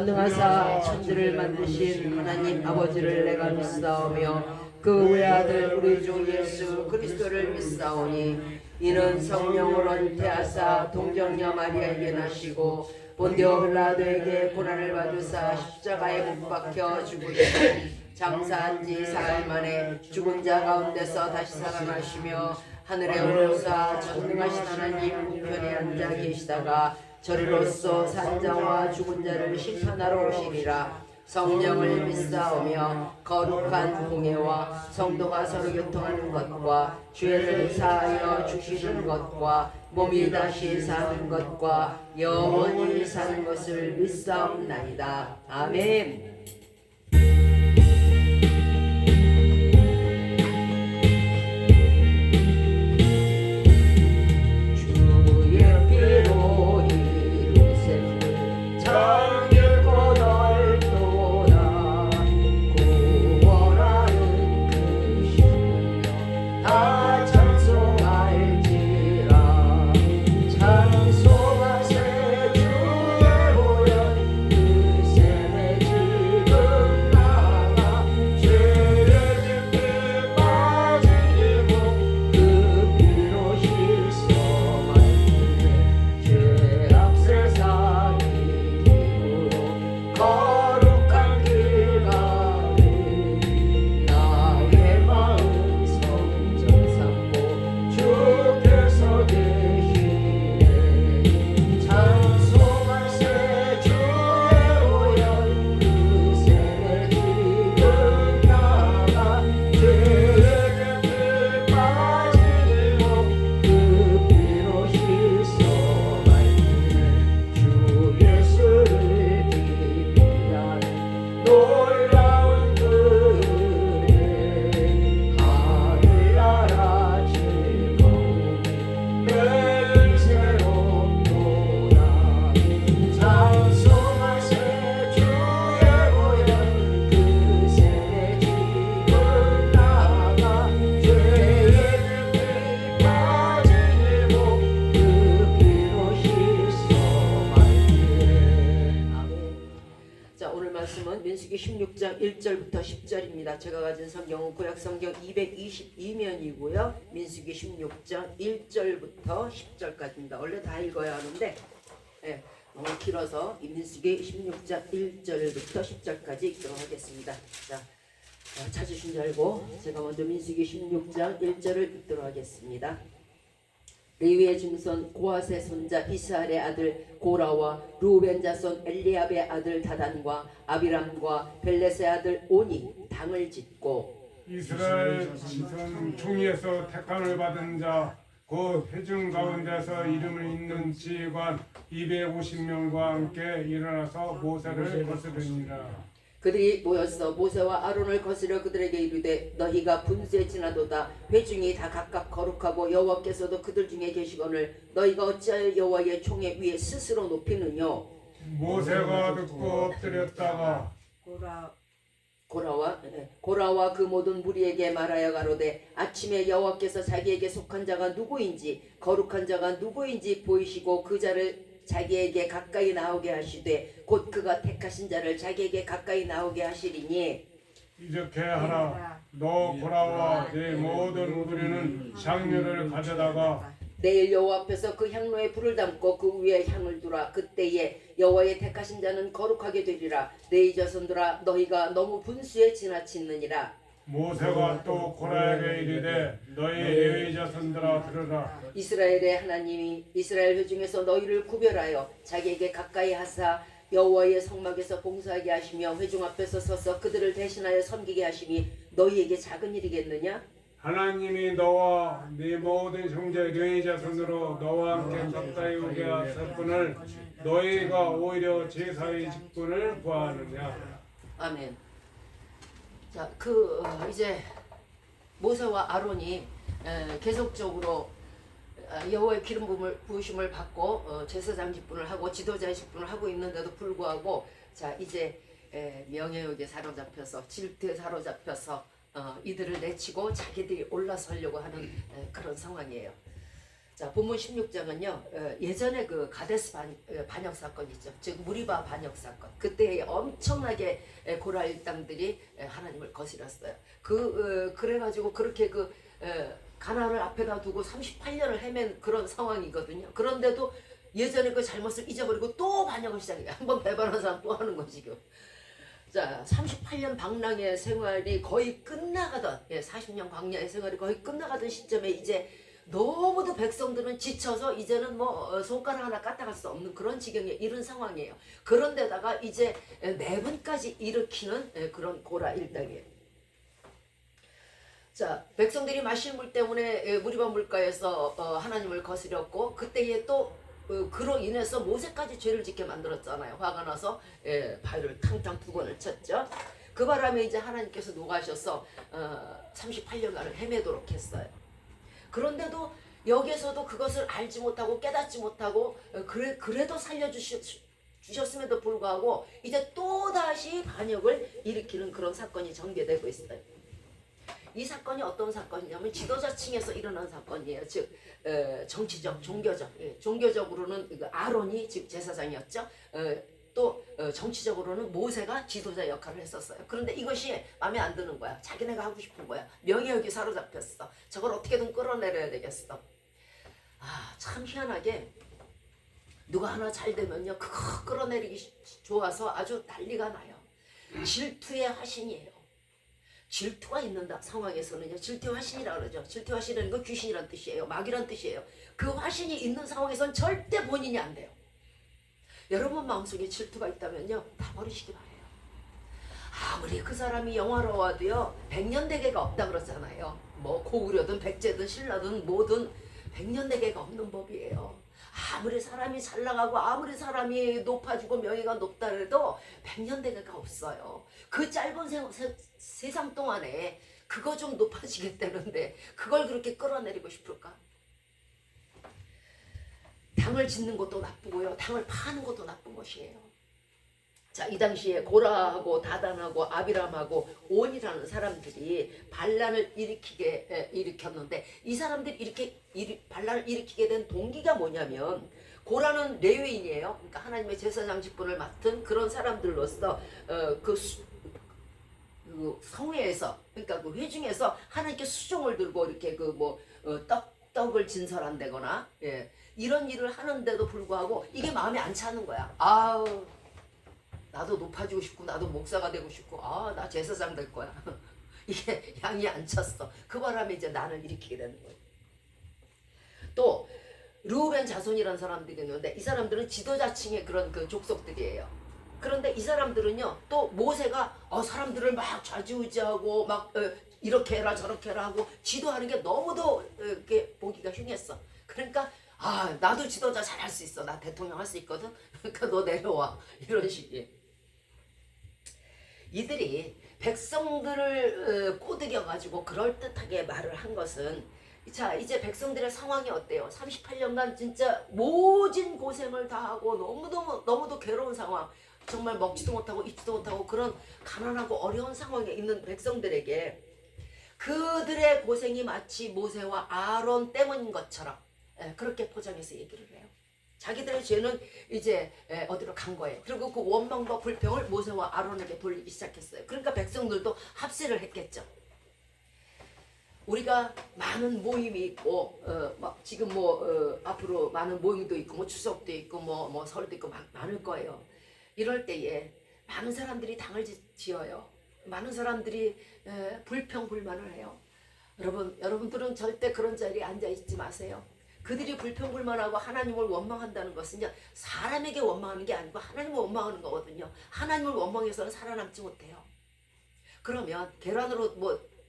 전능하사 천지를 만드신 하나님 아버지를 내가 믿사오며 그 외아들 우리 주 예수 그리스도를 믿사오니 이는 성령으로 잉태하사 동정녀 마리아에게 나시고 본디오 빌라도에게 고난을 받으사 십자가에 못 박혀 죽으시고 장사한 지 사흘 만에 죽은 자 가운데서 다시 살아나시며 하늘에 오르사 전능하신 하나님 우편에 앉아 계시다가 저리로서 산자와 죽은 자를 심판하러 오시리라. 성령을 믿사오며 거룩한 공예와 성도가 서로 교통하는 것과 죄를 사하여 주시는 것과 몸이 다시 사는 것과 영원히 사는 것을 믿사옵나이다. 아멘. 민수기 16장 1절부터 10절입니다. 제가 가진 성경은 구약 성경 222면이고요. 민수기 16장 1절부터 10절까지입니다. 원래 다 읽어야 하는데 너무 길어서 이 민수기 16장 1절부터 10절까지 읽도록 하겠습니다. 자, 찾으신 줄 알고 제가 먼저 민수기 16장 1절을 읽도록 하겠습니다. 레위의 증손 고핫의 손자 이스할의 아들 고라와 루벤 자손 엘리압의 아들 다단과 아비람과 벨렛의 아들 온이 당을 짓고 이스라엘 지선 총회에서 택함을 받은 자 그 회중 가운데서 이름을 잇는 지휘관 250명과 함께 일어나서 모세를 거스르니라. 그들이 모여서 모세와 아론을 거스려 그들에게 이르되 너희가 분수에 지나도다 회중이 다 각각 거룩하고 여호와께서도 그들 중에 계시거늘 너희가 어찌하여 여호와의 총회 위에 스스로 높이느냐. 모세가 듣고 엎드렸다가 고라와 그 모든 무리에게 말하여 가로되 아침에 여호와께서 자기에게 속한 자가 누구인지 거룩한 자가 누구인지 보이시고 그 자를 자기에게 가까이 나오게 하시되 곧 그가 택하신 자를 자기에게 가까이 나오게 하시리니 이렇게 하라. 너 고라와 네 모든 무리는 향료를 가져다가 내일 여호와 앞에서 그 향로에 불을 담고 그 위에 향을 두라. 그때에 여호와의 택하신 자는 거룩하게 되리라. 내 자손들아 너희가 너무 분수에 지나치느니라. 모세가 또 고라에게 이르되 너희 레위 자손들아 들으라. 이스라엘의 하나님이 이스라엘 회중에서 너희를 구별하여 자기에게 가까이 하사 여호와의 성막에서 봉사하게 하시며 회중 앞에서 서서 그들을 대신하여 섬기게 하심이 너희에게 작은 일이겠느냐? 하나님이 너와 네 모든 형제 레위 자손으로 너와 함께 가까이 오게 하셨거늘 너희가 오히려 제사의 직분을 구하느냐. 아멘. 자, 이제 모세와 아론이 계속적으로 여호와의 기름 부으심을 받고 제사장 직분을 하고 지도자의 직분을 하고 있는데도 불구하고 자 이제 명예욕에 사로잡혀서 질투에 사로잡혀서 이들을 내치고 자기들이 올라서려고 하는 그런 상황이에요. 자, 본문 16장은요. 예전에 그 가데스 반역 사건 있죠. 즉 무리바 반역 사건. 그때 엄청나게 고라 일당들이 하나님을 거스렸어요. 그래가지고 그렇게 가나안을 앞에다 두고 38년을 헤맨 그런 상황이거든요. 그런데도 예전에 그 잘못을 잊어버리고 또 반역을 시작해요. 한번 배반한 사람 또 하는 거 지금. 자, 38년 방랑의 생활이 거의 끝나가던 40년 광야의 생활이 거의 끝나가던 시점에 이제 너무도 백성들은 지쳐서 이제는 뭐 손가락 하나 까딱할 수 없는 그런 지경에 이른 상황이에요. 그런데다가 이제 내분까지 일으키는 그런 고라 일당이에요. 자, 백성들이 마실 물 때문에 무리바 물가에서 하나님을 거스렸고 그때에 또 그로 인해서 모세까지 죄를 짓게 만들었잖아요. 화가 나서 바위를 탕탕 2번을 쳤죠. 그 바람에 이제 하나님께서 녹아셔서 38년간을 헤매도록 했어요. 그런데도 여기에서도 그것을 알지 못하고 깨닫지 못하고 그래도 살려주셨음에도 불구하고 이제 또다시 반역을 일으키는 그런 사건이 전개되고 있어요. 이 사건이 어떤 사건이냐면 지도자층에서 일어난 사건이에요. 즉 정치적, 종교적으로는 아론이 즉 제사장이었죠. 또 정치적으로는 모세가 지도자 역할을 했었어요. 그런데 이것이 마음에 안 드는 거야. 자기네가 하고 싶은 거야. 명예욕이 사로잡혔어. 저걸 어떻게든 끌어내려야 되겠어. 참 희한하게 누가 하나 잘 되면요 그거 끌어내리기 좋아서 아주 난리가 나요. 질투의 화신이에요. 질투가 있는 상황에서는요 질투의 화신이라고 그러죠. 질투의 화신이라는 건 귀신이란 뜻이에요. 마귀란 뜻이에요. 그 화신이 있는 상황에서는 절대 본인이 안 돼요. 여러분 마음속에 질투가 있다면요 다 버리시기 바래요. 아무리 그 사람이 영화로워도요 100년대계가 없다 그러잖아요. 뭐 고구려든 백제든 신라든 뭐든 100년대계가 없는 법이에요. 아무리 사람이 잘 나가고 아무리 사람이 높아지고 명예가 높다 그래도 100년대계가 없어요. 그 짧은 세상 동안에 그거 좀 높아지겠다는데 그걸 그렇게 끌어내리고 싶을까? 당을 짓는 것도 나쁘고요. 당을 파는 것도 나쁜 것이에요. 자, 이 당시에 고라하고 다단하고 아비람하고 온이라는 사람들이 반란을 일으켰는데 이 사람들이 이렇게 반란을 일으키게 된 동기가 뭐냐면 고라는 레위인이에요. 그러니까 하나님의 제사장 직분을 맡은 그런 사람들로서 그 성회에서 그러니까 그 회중에서 하나님께 수종을 들고 이렇게 떡을 진설한다거나 이런 일을 하는데도 불구하고 이게 마음에 안 차는 거야. 아우 나도 높아지고 싶고 나도 목사가 되고 싶고 나 제사장 될 거야. 이게 양이 안 찼어. 그 바람에 이제 난을 일으키게 되는 거예요. 또 르우벤 자손이라는 사람들이 있는데 이 사람들은 지도자층의 그런 그 족속들이에요. 그런데 이 사람들은요 또 모세가 사람들을 막 좌지우지하고 막 이렇게 해라 저렇게 해라 하고 지도하는 게 너무도 이렇게 보기가 흉했어. 그러니까 나도 지도자 잘할 수 있어. 나 대통령 할 수 있거든. 그러니까 너 내려와. 이런 식이에요. 이들이 백성들을 꼬드겨가지고 그럴듯하게 말을 한 것은 자 이제 백성들의 상황이 어때요? 38년간 진짜 모진 고생을 다 하고 너무도 괴로운 상황, 정말 먹지도 못하고 입지도 못하고 그런 가난하고 어려운 상황에 있는 백성들에게 그들의 고생이 마치 모세와 아론 때문인 것처럼 그렇게 포장해서 얘기를 해요. 자기들의 죄는 이제 어디로 간 거예요. 그리고 그 원망과 불평을 모세와 아론에게 돌리기 시작했어요. 그러니까 백성들도 합세를 했겠죠. 우리가 많은 모임이 있고 막 지금 앞으로 많은 모임도 있고 뭐 추석도 있고 뭐 설도 있고 많을 거예요. 이럴 때에 많은 사람들이 당을 지어요. 많은 사람들이 불평 불만을 해요. 여러분들은 절대 그런 자리에 앉아 있지 마세요. 그들이 불평불만하고 하나님을 원망한다는 것은요 사람에게 원망하는 게 아니고 하나님을 원망하는 거거든요. 하나님을 원망해서는 살아남지 못해요. 그러면 계란으로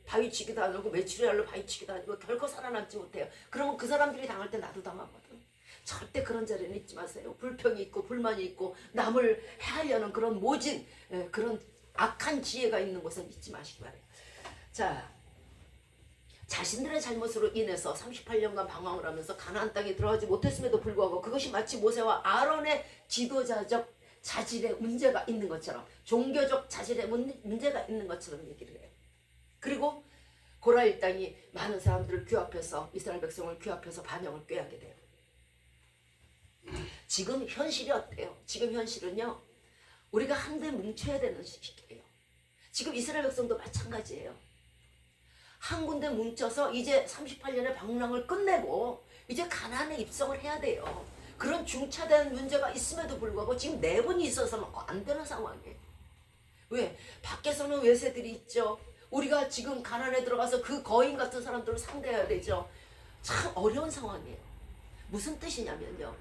바위치기도 아니고 메추리알로 바위치기도 아니고 결코 살아남지 못해요. 그러면 그 사람들이 당할 때 나도 당하거든. 절대 그런 자리는 있지 마세요. 불평이 있고 불만이 있고 남을 해하려는 그런 모진 그런 악한 지혜가 있는 곳은 있지 마시기 바래요. 자, 자신들의 잘못으로 인해서 38년간 방황을 하면서 가나안 땅에 들어가지 못했음에도 불구하고 그것이 마치 모세와 아론의 지도자적 자질에 문제가 있는 것처럼 종교적 자질에 문제가 있는 것처럼 얘기를 해요. 그리고 고라 일당이 많은 사람들을 규합해서 이스라엘 백성을 규합해서 반역을 꾀하게 돼요. 지금 현실이 어때요? 지금 현실은요, 우리가 한데 뭉쳐야 되는 시기예요. 지금 이스라엘 백성도 마찬가지예요. 한 군데 뭉쳐서 이제 38년의 방랑을 끝내고 이제 가나안에 입성을 해야 돼요. 그런 중차대한 문제가 있음에도 불구하고 지금 내분이 있어서는 안 되는 상황이에요. 왜? 밖에서는 외세들이 있죠. 우리가 지금 가나안에 들어가서 그 거인 같은 사람들을 상대해야 되죠. 참 어려운 상황이에요. 무슨 뜻이냐면요,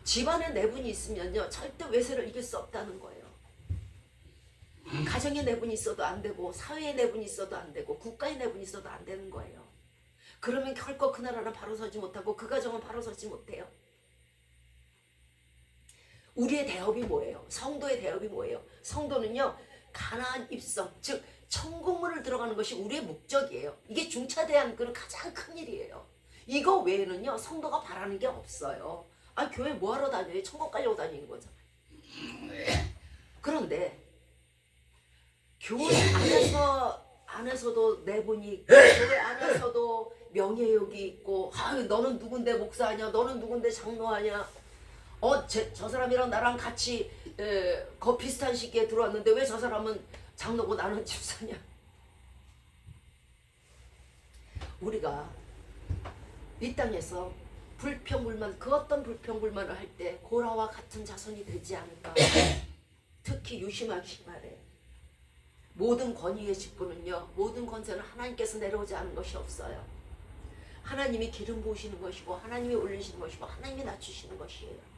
집안에 내분이 있으면요 절대 외세를 이길 수 없다는 거예요. 가정의 내분이 있어도 안 되고, 사회의 내분이 있어도 안 되고, 국가의 내분이 있어도 안 되는 거예요. 그러면 결코 그 나라는 바로 서지 못하고 그 가정은 바로 서지 못해요. 우리의 대업이 뭐예요? 성도의 대업이 뭐예요? 성도는요, 가나안 입성, 즉 천국문을 들어가는 것이 우리의 목적이에요. 이게 중차대한 그런 가장 큰 일이에요. 이거 외에는요 성도가 바라는 게 없어요. 아, 교회 뭐하러 다녀요? 천국 가려고 다니는 거잖아요. 그런데 교회 안에서도 내분이 있고, 교회 안에서도 명예욕이 있고, 아, 너는 누군데 목사하냐, 너는 누군데 장로하냐, 저 사람이랑 나랑 같이 비슷한 시기에 들어왔는데 왜 저 사람은 장로고 나는 집사냐. 우리가 이 땅에서 불평불만, 그 어떤 불평불만을 할 때 고라와 같은 자손이 되지 않을까. 특히 유심하기 바래요. 모든 권위의 직분은요, 모든 권세는 하나님께서 내려오지 않은 것이 없어요. 하나님이 기름 부으시는 것이고, 하나님이 올리시는 것이고, 하나님이 낮추시는 것이에요.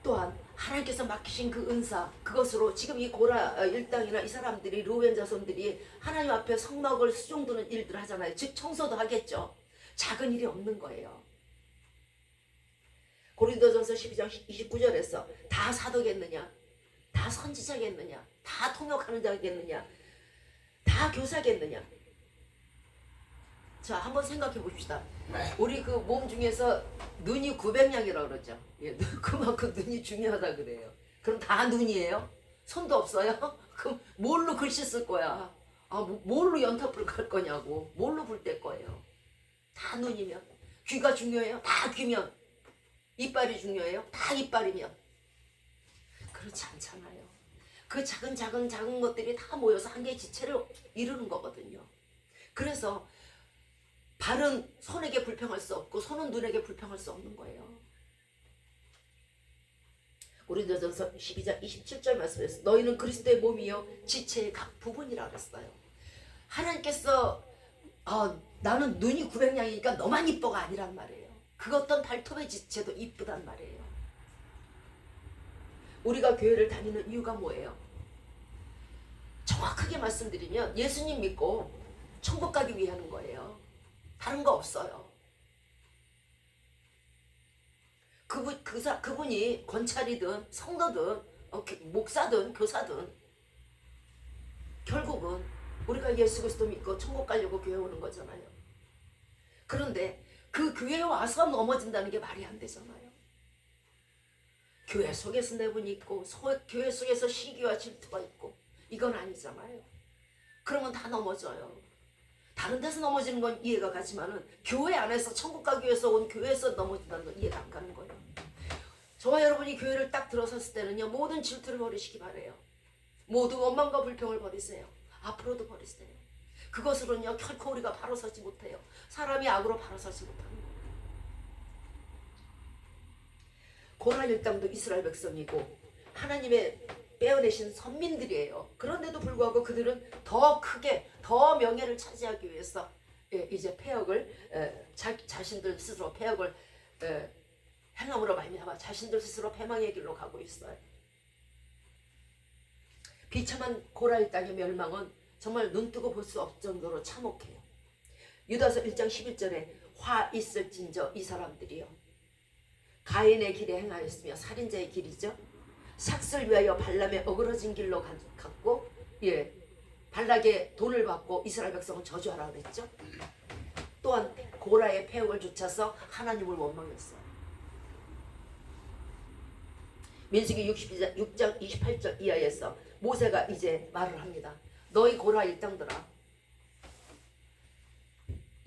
또한 하나님께서 맡기신 그 은사, 그것으로 지금 이 고라 일당이나 이 사람들이, 르우벤 자손들이 하나님 앞에 성막을 수종드는 일들을 하잖아요. 즉 청소도 하겠죠. 작은 일이 없는 거예요. 고린도전서 12장 29절에서 다 사도겠느냐, 다 선지자겠느냐, 다 통역하는 자겠느냐, 다 교사겠느냐. 자, 한번 생각해 봅시다. 우리 그 몸 중에서 눈이 900냥이라고 그러죠. 예, 그만큼 눈이 중요하다 그래요. 그럼 다 눈이에요? 손도 없어요? 그럼 뭘로 글씨 쓸 거야? 아, 뭘로 연탄불 깔 거냐고. 뭘로 불 뗄 거예요? 다 눈이면. 귀가 중요해요? 다 귀면. 이빨이 중요해요? 다 이빨이면. 그렇지 않잖아요. 그 작은 것들이 다 모여서 한 개의 지체를 이루는 거거든요. 그래서 발은 손에게 불평할 수 없고 손은 눈에게 불평할 수 없는 거예요. 고린도전서 12장 27절 말씀에서 너희는 그리스도의 몸이요 지체의 각 부분이라 그랬어요. 하나님께서 나는 눈이 900냥이니까 너만 이뻐가 아니란 말이에요. 그 어떤 발톱의 지체도 이쁘단 말이에요. 우리가 교회를 다니는 이유가 뭐예요? 정확하게 말씀드리면 예수님 믿고 천국 가기 위해 하는 거예요. 다른 거 없어요. 그분이 권찰이든 성도든 목사든 교사든 결국은 우리가 예수 그리스도 믿고 천국 가려고 교회 오는 거잖아요. 그런데 그 교회에 와서 넘어진다는 게 말이 안 되잖아요. 교회 속에서 내분이 있고 교회 속에서 시기와 질투가 있고 이건 아니잖아요. 그러면 다 넘어져요. 다른 데서 넘어지는 건 이해가 가지만은 교회 안에서 천국 가기 위해서 온 교회에서 넘어진다는 건 이해가 안 가는 거예요. 저와 여러분이 교회를 딱 들어섰을 때는요, 모든 질투를 버리시기 바래요. 모든 원망과 불평을 버리세요. 앞으로도 버리세요. 그것으로는요 결코 우리가 바로 서지 못해요. 사람이 악으로 바로 서지 못하는 거예요. 고라 일당도 이스라엘 백성이고 하나님의 빼어내신 선민들이에요. 그런데도 불구하고 그들은 더 크게 더 명예를 차지하기 위해서 이제 패역을 자신들 스스로 패역을 행함으로 말미암아 자신들 스스로 패망의 길로 가고 있어요. 비참한 고라 일당의 멸망은 정말 눈뜨고 볼 수 없을 정도로 참혹해요. 유다서 1장 11절에 화 있을진저 이 사람들이요 가인의 길에 행하였으며 살인자의 길이죠. 삭슬 위하여 발람의 어그러진 길로 갔고 발락의 돈을 받고 이스라엘 백성은 저주하라 그랬죠. 또한 고라의 패역을 쫓아서 하나님을 원망했어요. 민수기 6장 28절 이하에서 모세가 이제 말을 합니다. 너희 고라 일당들아,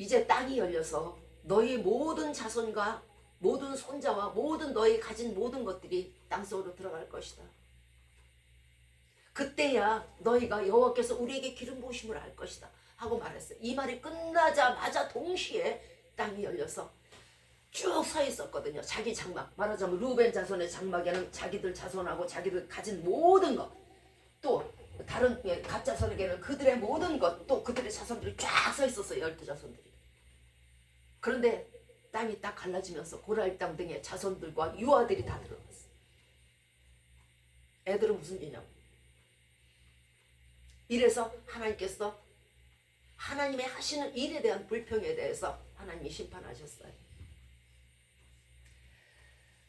이제 땅이 열려서 너희 모든 자손과 모든 손자와 모든 너희 가진 모든 것들이 땅속으로 들어갈 것이다. 그때야 너희가 여호와께서 우리에게 기름 부으심을 알 것이다 하고 말했어요. 이 말이 끝나자마자 동시에 땅이 열려서 쭉 서 있었거든요. 자기 장막, 말하자면 루벤 자손의 장막에는 자기들 자손하고 자기들 가진 모든 것, 또 다른 갓 자손에게는 그들의 모든 것, 또 그들의 자손들이 쫙 서 있었어요. 12자손들이. 그런데 땅이 딱 갈라지면서 고라일 땅 등의 자손들과 유아들이 다 들어갔어. 애들은 무슨 일이냐고. 이래서 하나님께서 하나님의 하시는 일에 대한 불평에 대해서 하나님이 심판하셨어요.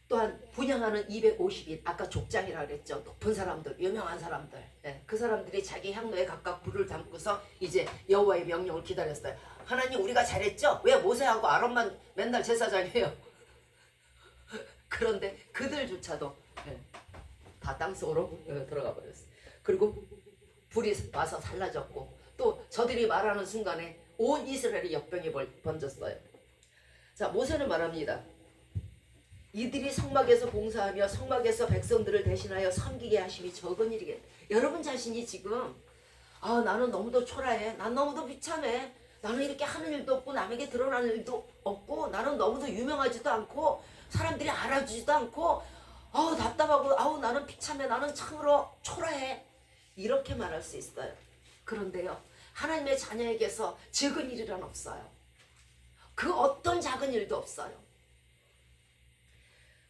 또한 분향하는 250인, 아까 족장이라고 그랬죠. 높은 사람들, 유명한 사람들, 그 사람들이 자기 향로에 각각 불을 담고서 이제 여호와의 명령을 기다렸어요. 하나님, 우리가 잘했죠? 왜 모세하고 아론만 맨날 제사장이에요? 그런데 그들조차도 다 땅속으로 들어가 버렸어요. 그리고 불이 와서 살라졌고, 또 저들이 말하는 순간에 온 이스라엘이 역병이 번졌어요. 자, 모세는 말합니다. 이들이 성막에서 봉사하며 성막에서 백성들을 대신하여 섬기게 하심이 적은 일이겠다. 여러분 자신이 지금 나는 너무도 초라해, 난 너무도 비참해, 나는 이렇게 하는 일도 없고 남에게 드러나는 일도 없고 나는 너무도 유명하지도 않고 사람들이 알아주지도 않고 답답하고 나는 비참해, 나는 참으로 초라해, 이렇게 말할 수 있어요. 그런데요, 하나님의 자녀에게서 적은 일이란 없어요. 그 어떤 작은 일도 없어요.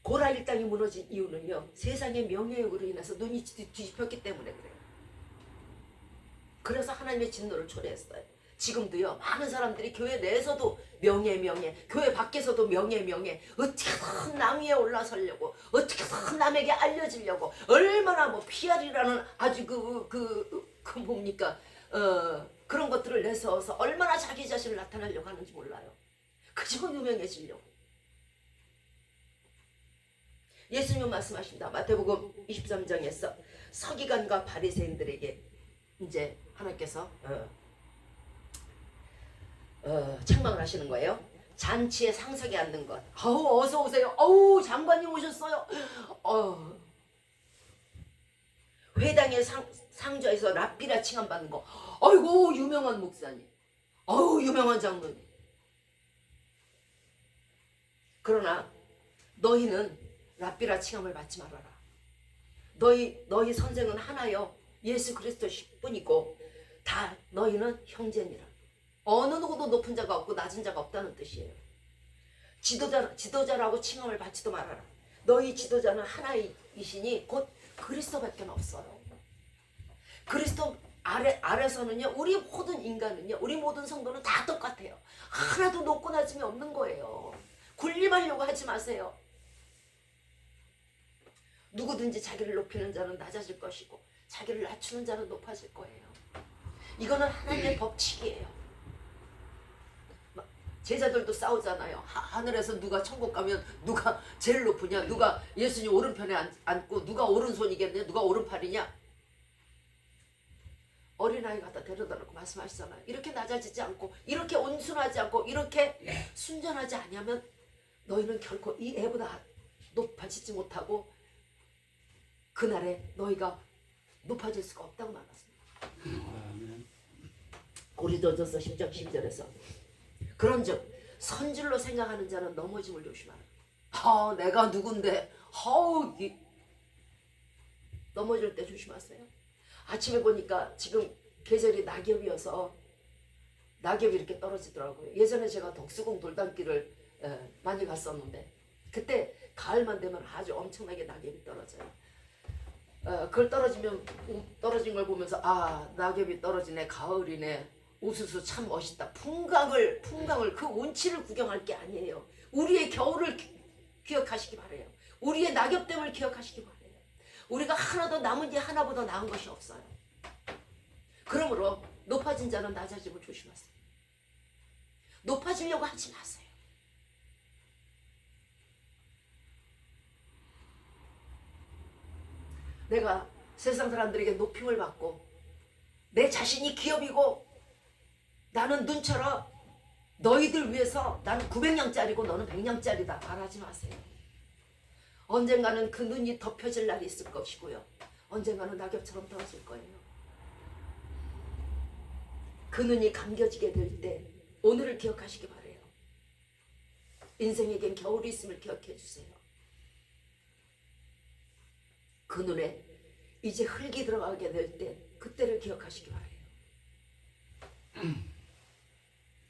고라일 땅이 무너진 이유는요, 세상의 명예욕으로 인해서 눈이 뒤집혔기 때문에 그래요. 그래서 하나님의 진노를 초래했어요. 지금도요, 많은 사람들이 교회 내에서도 명예, 교회 밖에서도 명예, 어떻게든 남 위에 올라서려고, 어떻게든 남에게 알려지려고, 얼마나 뭐 PR이라는 아주 뭡니까, 그런 것들을 내세워서 얼마나 자기 자신을 나타내려고 하는지 몰라요. 그저 유명해지려고. 예수님은 말씀하십니다. 마태복음 23장에서 서기관과 바리새인들에게 이제 하나님께서 책망을 하시는 거예요. 잔치에 상석에 앉는 것. 어서 오세요. 장관님 오셨어요. 회당의 상좌에서 랍비라 칭함 받는 거. 아이고, 유명한 목사님. 유명한 장로님. 그러나 너희는 랍비라 칭함을 받지 말아라. 너희 선생은 하나요, 예수 그리스도 뿐이고 다 너희는 형제니라. 어느 누구도 높은 자가 없고 낮은 자가 없다는 뜻이에요. 지도자라고 칭함을 받지도 말아라. 너희 지도자는 하나이시니 곧 그리스도밖에 없어요. 그리스도 아래서는요, 우리 모든 인간은요, 우리 모든 성도는 다 똑같아요. 하나도 높고 낮음이 없는 거예요. 군림하려고 하지 마세요. 누구든지 자기를 높이는 자는 낮아질 것이고 자기를 낮추는 자는 높아질 거예요. 이거는 하나님의 법칙이에요. 제자들도 싸우잖아요. 하늘에서 누가 천국 가면 누가 제일 높으냐, 누가 예수님 오른편에 앉고 누가 오른손이겠냐, 누가 오른팔이냐. 어린아이 갖다 데려다 놓고 말씀하시잖아요. 이렇게 낮아지지 않고 이렇게 온순하지 않고 이렇게 순전하지 아니하면 너희는 결코 이 애보다 높아지지 못하고 그날에 너희가 높아질 수가 없다고 말했습니다. 고린도전서 10장 10절에서 그런즉 선질로 생각하는 자는 넘어짐을 조심하라. 내가 누군데 넘어질 때 조심하세요. 아침에 보니까 지금 계절이 낙엽이어서 낙엽이 이렇게 떨어지더라고요. 예전에 제가 덕수궁 돌담길을 많이 갔었는데 그때 가을만 되면 아주 엄청나게 낙엽이 떨어져요. 그걸 떨어진 걸 보면서 낙엽이 떨어지네, 가을이네, 우수수 참 멋있다. 풍광을 그 운치를 구경할 게 아니에요. 우리의 겨울을 기억하시기 바래요. 우리의 낙엽됨을 기억하시기 바래요. 우리가 하나도 남은 지 하나보다 나은 것이 없어요. 그러므로 높아진 자는 낮아짐을 조심하세요. 높아지려고 하지 마세요. 내가 세상 사람들에게 높임을 받고 내 자신이 기업이고 나는 눈처럼 너희들 위해서 나는 900냥짜리고 너는 100냥짜리다 말하지 마세요. 언젠가는 그 눈이 덮여질 날이 있을 것이고요. 언젠가는 낙엽처럼 떨어질 거예요. 그 눈이 감겨지게 될 때 오늘을 기억하시기 바래요. 인생에겐 겨울이 있음을 기억해 주세요. 그 눈에 이제 흙이 들어가게 될 때 그때를 기억하시기 바래요.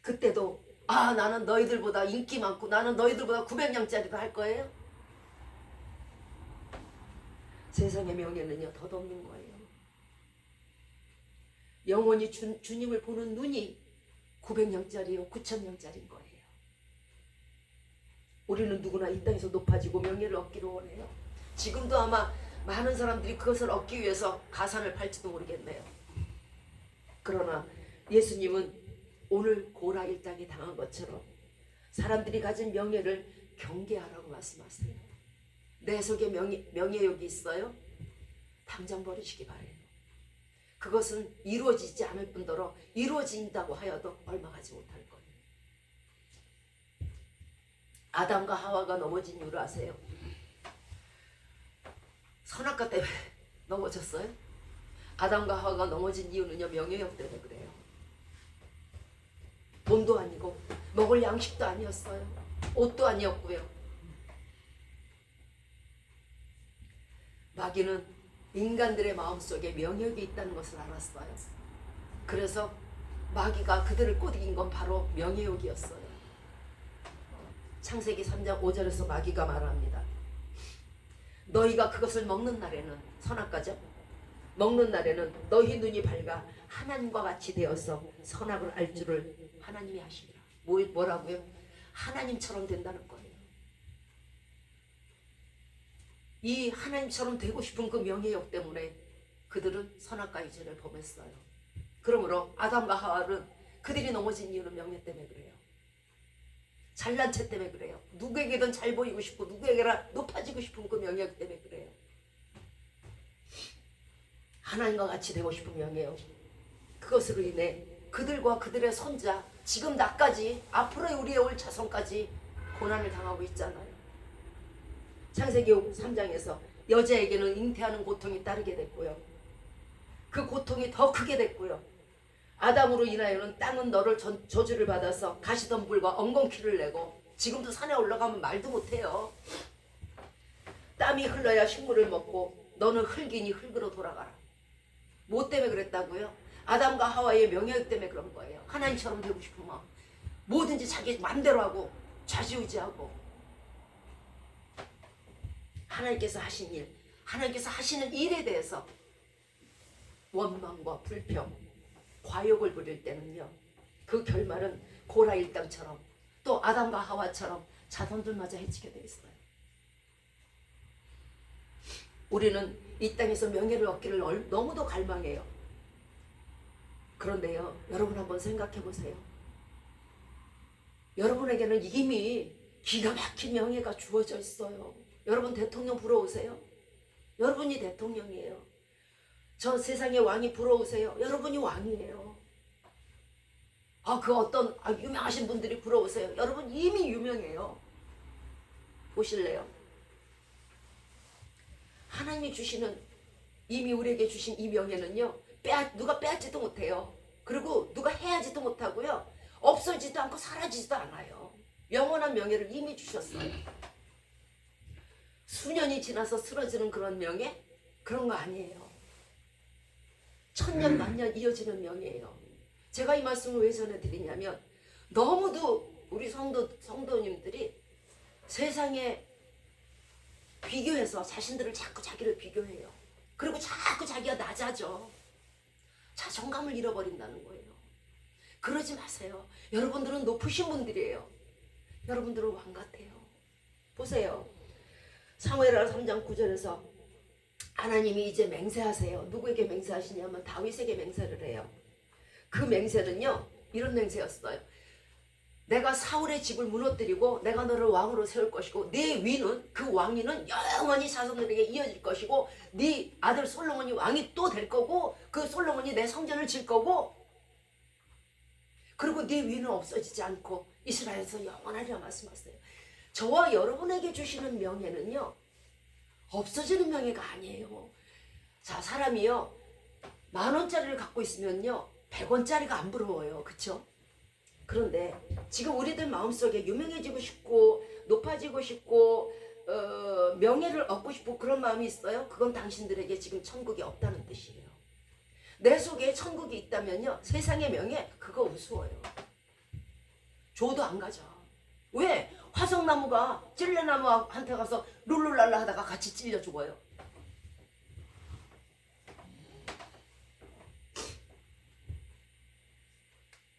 그때도 나는 너희들보다 인기 많고 나는 너희들보다 900냥짜리도 할 거예요. 세상의 명예는요 덧없는 거예요. 영원히 주님을 보는 눈이 900냥짜리요 9,000냥짜리인 거예요. 우리는 누구나 이 땅에서 높아지고 명예를 얻기를 원해요. 지금도 아마 많은 사람들이 그것을 얻기 위해서 가산을 팔지도 모르겠네요. 그러나 예수님은 오늘 고라 일당이 당한 것처럼 사람들이 가진 명예를 경계하라고 말씀하세요. 내 속에 명예욕이 있어요? 당장 버리시기 바래요. 그것은 이루어지지 않을 뿐더러 이루어진다고 하여도 얼마 가지 못할 거예요. 아담과 하와가 넘어진 이유를 아세요? 선악과 때문에 넘어졌어요? 아담과 하와가 넘어진 이유는요 명예욕 때문에 그래요. 돈도 아니고 먹을 양식도 아니었어요. 옷도 아니었고요. 마귀는 인간들의 마음속에 명예욕이 있다는 것을 알았어요. 그래서 마귀가 그들을 꼬드긴 건 바로 명예욕이었어요. 창세기 3장 5절에서 마귀가 말합니다. 너희가 그것을 먹는 날에는 선악과죠. 먹는 날에는 너희 눈이 밝아 하나님과 같이 되어서 선악을 알 줄을 하나님이 하시리라. 뭐라고요? 하나님처럼 된다는 거예요. 이 하나님처럼 되고 싶은 그 명예욕 때문에 그들은 선악과 이전을 범했어요. 그러므로 아담과 하와는 그들이 넘어진 이유는 명예 때문에 그래요. 잘난 체 때문에 그래요. 누구에게든 잘 보이고 싶고 누구에게나 높아지고 싶은 그 명예욕 때문에 그래요. 하나님과 같이 되고 싶은 명예욕. 그것으로 인해 그들과 그들의 손자, 지금 나까지, 앞으로의 우리의 올 자손까지 고난을 당하고 있잖아요. 창세기 3장에서 여자에게는 잉태하는 고통이 따르게 됐고요. 그 고통이 더 크게 됐고요. 아담으로 인하여는 땅은 너를 저주를 받아서 가시덤불과 엉겅퀴를 내고 지금도 산에 올라가면 말도 못해요. 땀이 흘러야 식물을 먹고 너는 흙이니 흙으로 돌아가라. 뭐 때문에 그랬다고요? 아담과 하와의 명예욕 때문에 그런 거예요. 하나님처럼 되고 싶은 마음. 뭐든지 자기 맘대로 하고 좌지우지하고. 하나님께서 하신 일, 하나님께서 하시는 일에 대해서 원망과 불평, 과욕을 부릴 때는요, 그 결말은 고라 일당처럼 또 아담과 하와처럼 자손들마저 해치게 되어 있어요. 우리는 이 땅에서 명예를 얻기를 너무도 갈망해요. 그런데요, 여러분 한번 생각해 보세요. 여러분에게는 이미 기가 막힌 명예가 주어져 있어요. 여러분 대통령 부러우세요? 여러분이 대통령이에요. 저 세상의 왕이 부러우세요? 여러분이 왕이에요. 그 어떤 유명하신 분들이 부러우세요? 여러분 이미 유명해요. 보실래요? 하나님이 주시는, 이미 우리에게 주신 이 명예는요, 누가 빼앗지도 못해요. 그리고 누가 해야지도 못하고요, 없어지지도 않고 사라지지도 않아요. 영원한 명예를 이미 주셨어요. 수년이 지나서 쓰러지는 그런 명예? 그런 거 아니에요. 천년 만년 이어지는 명예예요. 제가 이 말씀을 왜 전해드리냐면, 너무도 우리 성도님들이 세상에 비교해서 자신들을 자기를 비교해요. 그리고 자꾸 자기가 낮아져. 자존감을 잃어버린다는 거예요. 그러지 마세요. 여러분들은 높으신 분들이에요. 여러분들은 왕 같아요. 보세요. 사무엘하 3장 9절에서 하나님이 이제 맹세하세요. 누구에게 맹세하시냐면 다윗에게 맹세를 해요. 그 맹세는요, 이런 맹세였어요. 내가 사울의 집을 무너뜨리고 내가 너를 왕으로 세울 것이고 네 위는, 그 왕위는 영원히 자손들에게 이어질 것이고 네 아들 솔로몬이 왕이 또 될 거고 그 솔로몬이 내 성전을 질 거고 그리고 네 위는 없어지지 않고 이스라엘에서 영원하리라 말씀하세요. 저와 여러분에게 주시는 명예는요, 없어지는 명예가 아니에요. 자, 사람이요 10,000원짜리를 갖고 있으면요 100원짜리가 안 부러워요. 그쵸? 그런데 지금 우리들 마음속에 유명해지고 싶고 높아지고 싶고 명예를 얻고 싶고 그런 마음이 있어요. 그건 당신들에게 지금 천국이 없다는 뜻이에요. 내 속에 천국이 있다면요 세상의 명예 그거 우스워요. 줘도 안 가져. 왜? 화성나무가 찔레나무한테 가서 룰루랄라 하다가 같이 찔려 죽어요.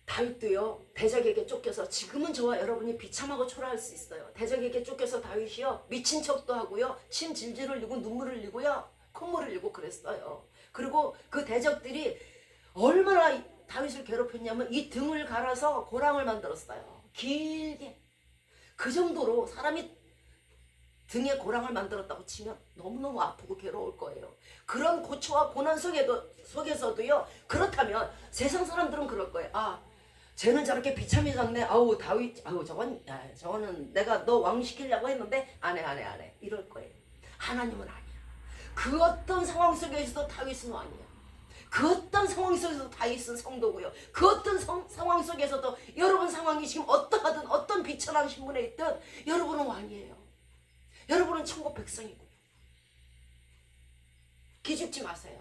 다윗도요 대적에게 쫓겨서, 지금은 저와 여러분이 비참하고 초라할 수 있어요. 대적에게 쫓겨서 다윗이요 미친 척도 하고요 침 질질 흘리고 눈물을 흘리고요 콧물을 흘리고 그랬어요. 그리고 그 대적들이 얼마나 다윗을 괴롭혔냐면 이 등을 갈아서 고랑을 만들었어요. 길게. 그 정도로 사람이 등에 고랑을 만들었다고 치면 너무너무 아프고 괴로울 거예요. 그런 고초와 고난 속에서도요 그렇다면 세상 사람들은 그럴 거예요. 아, 쟤는 저렇게 비참해졌네. 아우 다윗, 아우 저거는 내가 너 왕 시키려고 했는데 안 해 이럴 거예요. 하나님은 아니야. 그 어떤 상황 속에서도 다윗은 왕이야. 그 어떤 상황 속에서도 다윗은 성도고요. 그 어떤 상황 속에서도 여러분 상황이 지금 어떠하든 어떤 비천한 신분에 있든 여러분은 왕이에요. 여러분은 천국 백성이고요. 기죽지 마세요.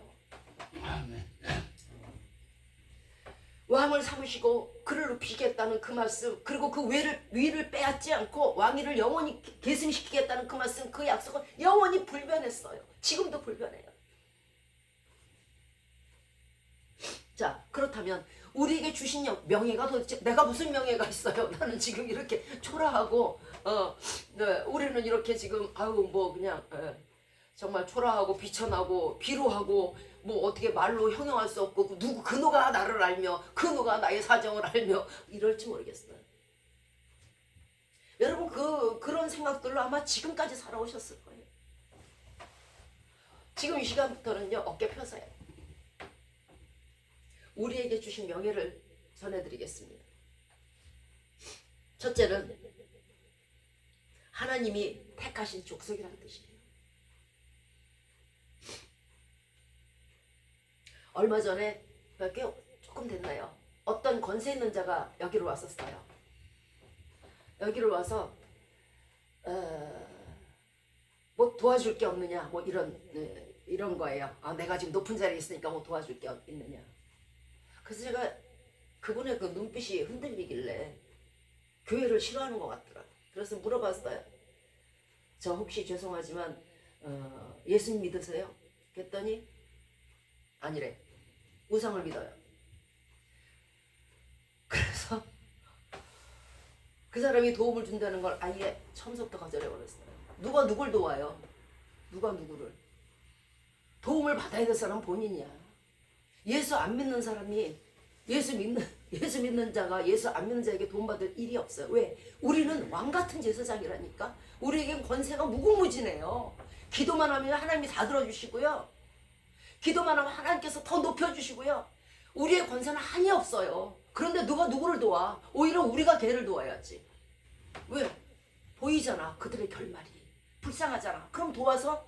왕을 삼으시고 그를 높이겠다는 그 말씀, 그리고 그 위를 빼앗지 않고 왕위를 영원히 계승시키겠다는 그 말씀, 그 약속은 영원히 불변했어요. 지금도 불변해요. 자, 그렇다면 우리에게 주신 명예가 도대체 내가 무슨 명예가 있어요? 나는 지금 이렇게 초라하고 우리는 이렇게 지금 그냥 정말 초라하고 비천하고 비루하고 뭐 어떻게 말로 형용할 수 없고 그 누가 나를 알며 그 누가 나의 사정을 알며 이럴지 모르겠어요. 여러분 그런 생각들로 아마 지금까지 살아오셨을 거예요. 지금 이 시간부터는요 어깨 펴서요. 우리에게 주신 명예를 전해드리겠습니다. 첫째는 하나님이 택하신 족속이라는 뜻이에요. 얼마 전에 꽤 조금 됐나요? 어떤 권세 있는 자가 여기로 왔었어요. 여기로 와서 뭐 도와줄 게 없느냐 뭐 이런 거예요. 아, 내가 지금 높은 자리에 있으니까 뭐 도와줄 게 있느냐. 그래서 제가 그분의 그 눈빛이 흔들리길래 교회를 싫어하는 것 같더라고요. 그래서 물어봤어요. 저 혹시 죄송하지만 예수님 믿으세요? 그랬더니 아니래. 우상을 믿어요. 그래서 그 사람이 도움을 준다는 걸 아예 처음부터 거절해버렸어요. 누가 누굴 도와요? 누가 누구를? 도움을 받아야 될 사람은 본인이야. 예수 안 믿는 사람이 예수 믿는 자가 예수 안 믿는 자에게 도움받을 일이 없어요. 왜? 우리는 왕같은 제사장이라니까. 우리에겐 권세가 무궁무진해요. 기도만 하면 하나님이 다 들어주시고요. 기도만 하면 하나님께서 더 높여주시고요. 우리의 권세는 한이 없어요. 그런데 누가 누구를 도와? 오히려 우리가 걔를 도와야지. 왜? 보이잖아. 그들의 결말이. 불쌍하잖아. 그럼 도와서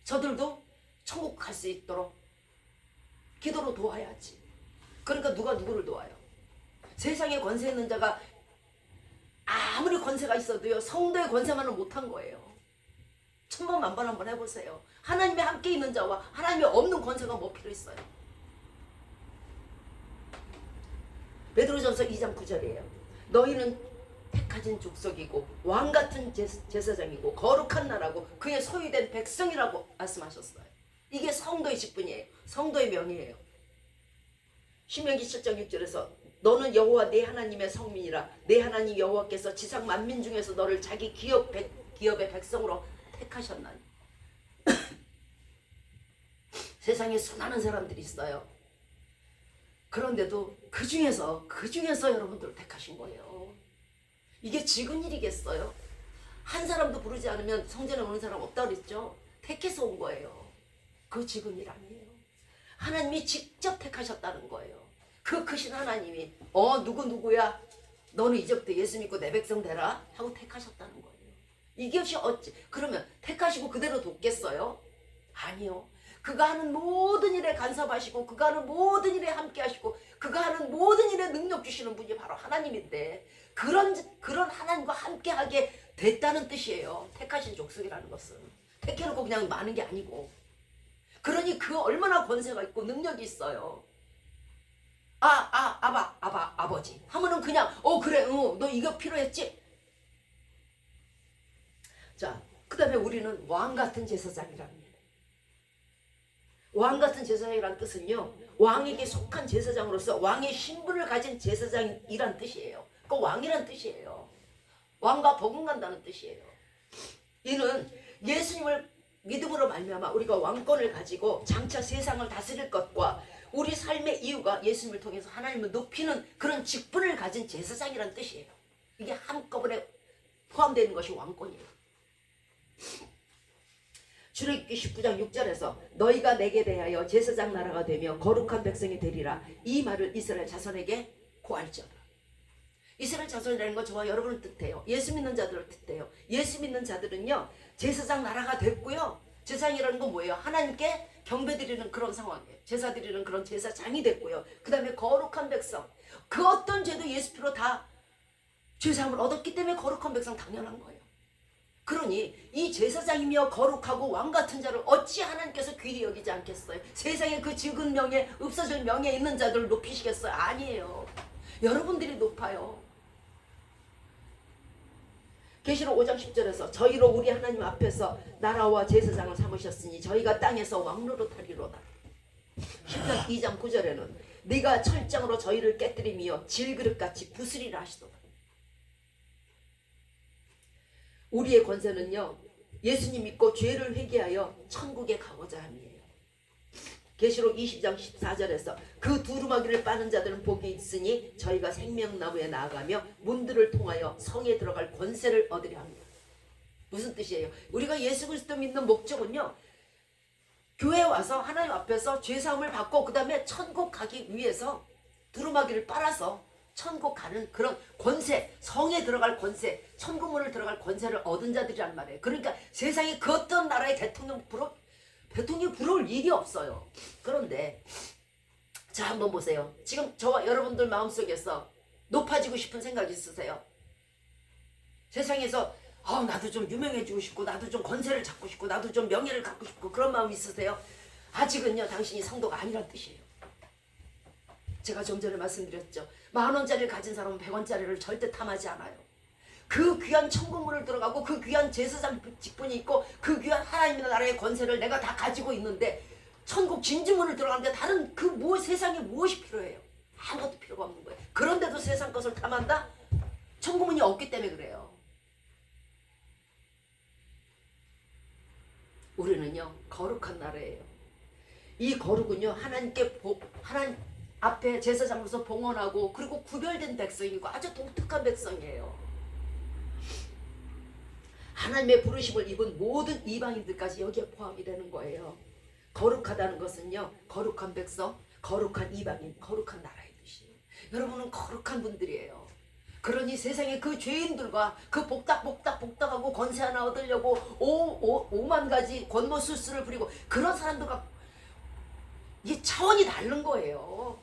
저들도 천국 갈 수 있도록 기도로 도와야지. 그러니까 누가 누구를 도와요? 세상에 권세 있는 자가 아무리 권세가 있어도요 성도의 권세만은 못한 거예요. 천번만번 한번 해보세요. 하나님의 함께 있는 자와 하나님의 없는 권세가 뭐 필요 있어요? 베드로전서 2장 9절이에요. 너희는 택하신 족속이고 왕같은 제사장이고 거룩한 나라고 그의 소유된 백성이라고 말씀하셨어요. 이게 성도의 직분이에요. 성도의 명예예요. 신명기 7장 6절에서 너는 여호와 네 하나님의 성민이라. 네 하나님 여호와께서 지상 만민 중에서 너를 자기 기업의 백성으로 택하셨나니. 세상에 수많은 사람들이 있어요. 그런데도 그 중에서 여러분들을 택하신 거예요. 이게 지금 일이겠어요? 한 사람도 부르지 않으면 성전에 오는 사람 없다 그랬죠? 택해서 온 거예요. 그 지금 일 아니에요. 하나님이 직접 택하셨다는 거예요. 그 크신 하나님이 누구야? 너는 이제부터 예수 믿고 내 백성 되라 하고 택하셨다는 거예요. 이것이 어찌 그러면 택하시고 그대로 돕겠어요? 아니요. 그가 하는 모든 일에 간섭하시고 그가 하는 모든 일에 함께 하시고 그가 하는 모든 일에 능력 주시는 분이 바로 하나님인데 그런 하나님과 함께 하게 됐다는 뜻이에요. 택하신 족속이라는 것은. 택해놓고 그냥 많은 게 아니고. 그러니 그 얼마나 권세가 있고 능력이 있어요. 아버지 하면은 그냥 그래 너 이거 필요했지? 자, 그 다음에 우리는 왕같은 제사장이라는 거예요. 왕같은 제사장이란 뜻은요, 왕에게 속한 제사장으로서 왕의 신분을 가진 제사장이란 뜻이에요. 그 왕이란 뜻이에요. 왕과 버금간다는 뜻이에요. 이는 예수님을 믿음으로 말미암아 우리가 왕권을 가지고 장차 세상을 다스릴 것과 우리 삶의 이유가 예수님을 통해서 하나님을 높이는 그런 직분을 가진 제사장이란 뜻이에요. 이게 한꺼번에 포함되어 있는 것이 왕권이에요. 출애굽기 19장 6절에서 너희가 내게 대하여 제사장 나라가 되며 거룩한 백성이 되리라 이 말을 이스라엘 자손에게 고할지어다. 이스라엘 자손이라는 건 저와 여러분을 뜻해요. 예수 믿는 자들을 뜻해요. 예수 믿는 자들은요 제사장 나라가 됐고요. 제사장이라는 건 뭐예요? 하나님께 경배드리는 그런 상황이에요. 제사 드리는 그런 제사장이 됐고요. 그 다음에 거룩한 백성, 그 어떤 죄도 예수 피로 다 죄사함을 얻었기 때문에 거룩한 백성 당연한 거예요. 그러니 이 제사장이며 거룩하고 왕같은 자를 어찌 하나님께서 귀히 여기지 않겠어요? 세상에 그 적은 명예, 없어질 명예 있는 자들을 높이시겠어요? 아니에요. 여러분들이 높아요. 계시록 5장 10절에서 저희로 우리 하나님 앞에서 나라와 제사장을 삼으셨으니 저희가 땅에서 왕노릇하리로다. 10편 2장 9절에는 네가 철장으로 저희를 깨뜨리며 질그릇같이 부수리라 하시도다. 우리의 권세는요 예수님 믿고 죄를 회개하여 천국에 가고자 함이에요. 계시록 20장 14절에서 그 두루마기를 빠는 자들은 복이 있으니 저희가 생명나무에 나아가며 문들을 통하여 성에 들어갈 권세를 얻으려 합니다. 무슨 뜻이에요? 우리가 예수 그리스도 믿는 목적은요 교회에 와서 하나님 앞에서 죄사함을 받고 그 다음에 천국 가기 위해서 두루마기를 빨아서 천국 가는 그런 권세, 성에 들어갈 권세, 천국문을 들어갈 권세를 얻은 자들이란 말이에요. 그러니까 세상에 그 어떤 나라의 대통령이 부러울 일이 없어요. 그런데 자 한번 보세요. 지금 저와 여러분들 마음속에서 높아지고 싶은 생각이 있으세요? 세상에서 나도 좀 유명해지고 싶고 나도 좀 권세를 잡고 싶고 나도 좀 명예를 갖고 싶고 그런 마음이 있으세요? 아직은요 당신이 성도가 아니란 뜻이에요. 제가 좀 전에 말씀드렸죠. 10,000원짜리를 가진 사람은 100원짜리를 절대 탐하지 않아요. 그 귀한 천국문을 들어가고 그 귀한 제사장 직분이 있고 그 귀한 하나님의 나라의 권세를 내가 다 가지고 있는데 천국 진주문을 들어가는데 다른 세상에 무엇이 필요해요? 아무것도 필요가 없는 거예요. 그런데도 세상 것을 탐한다? 천국문이 없기 때문에 그래요. 우리는요 거룩한 나라예요. 이 거룩은요 하나님 앞에 제사장으로서 봉헌하고 그리고 구별된 백성이고 아주 독특한 백성이에요. 하나님의 부르심을 입은 모든 이방인들까지 여기에 포함이 되는 거예요. 거룩하다는 것은요 거룩한 백성, 거룩한 이방인, 거룩한 나라의 뜻이에요. 여러분은 거룩한 분들이에요. 그러니 세상에 그 죄인들과 그 복닥하고 권세 하나 얻으려고 오만 가지 권모술수를 부리고 그런 사람들과 이 차원이 다른 거예요.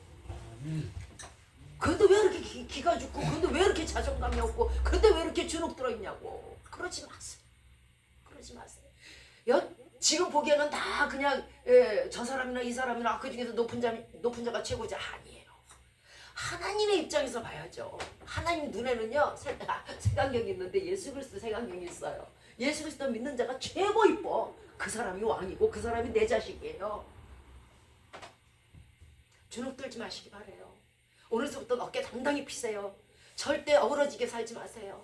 그런데 왜 이렇게 기가 죽고 그런데 왜 이렇게 자존감이 없고 그런데 왜 이렇게 주눅 들어있냐고. 그러지 마세요. 그러지 마세요. 지금 보기에는 다 그냥 저 사람이나 이 사람이나 그 중에서 높은 자가 최고자 아니에요. 하나님의 입장에서 봐야죠. 하나님 눈에는요 색안경이 있는데 예수 그리스도 색안경이 있어요. 예수 그리스도 믿는 자가 최고 이뻐. 그 사람이 왕이고 그 사람이 내 자식이에요. 주눅 들지 마시기 바래요. 오늘서부터 어깨 당당히 피세요. 절대 어그러지게 살지 마세요.